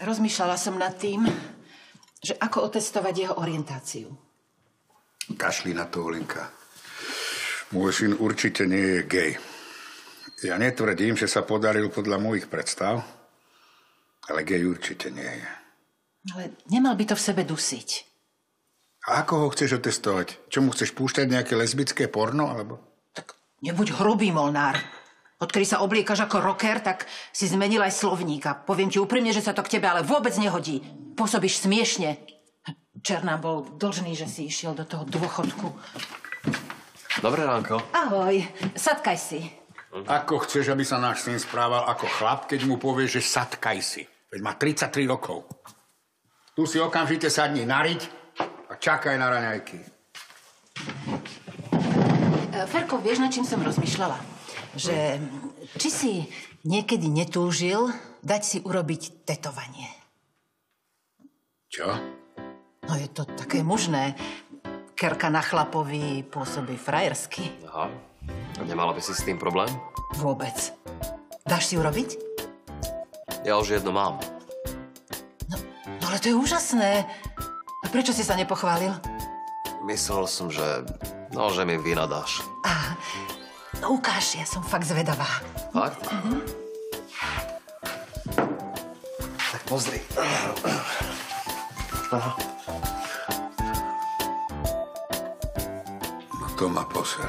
Rozmýšľala som nad tým, že ako otestovať jeho orientáciu. Kašli na to, Olinka. Môj syn určite nie je gej. Ja netvrdím, že sa podaril podľa mojich predstav, ale gej určite nie je. Ale nemal by to v sebe dusiť. A ako ho chceš otestovať? Čo mu chceš púšťať nejaké lesbické porno, alebo? Tak nebuď hrubý, Molnár. Odkedy sa obliekaš ako rocker, tak si zmenil aj slovník. A poviem ti úprimne, že sa to k tebe ale vôbec nehodí. Pôsobíš smiešne. Černá bol dlžný, že si išiel do toho dôchodku. Dobré ránko. Ahoj, sadkaj si. Ako chceš, aby sa náš syn správal ako chlap, keď mu povieš, že sadkaj si? Veď má 33 rokov. Tu si okamžite sadni na riť a čakaj na raňajky. Ferko, vieš, nad čím som rozmýšľala? Že či si niekedy netúžil dať si urobiť tetovanie? Čo? No je to také mužné. Kerka na chlapovi pôsobí frajersky. Aha. A nemala by si s tým problém? Vôbec. Dáš si urobiť? Ja už jedno mám. No ale to je úžasné. A prečo si sa nepochválil? Myslel som, že mi vynadáš. No ukáž, ja som fakt zvedavá. Fakt? Tak pozri. Aha. No to ma poser.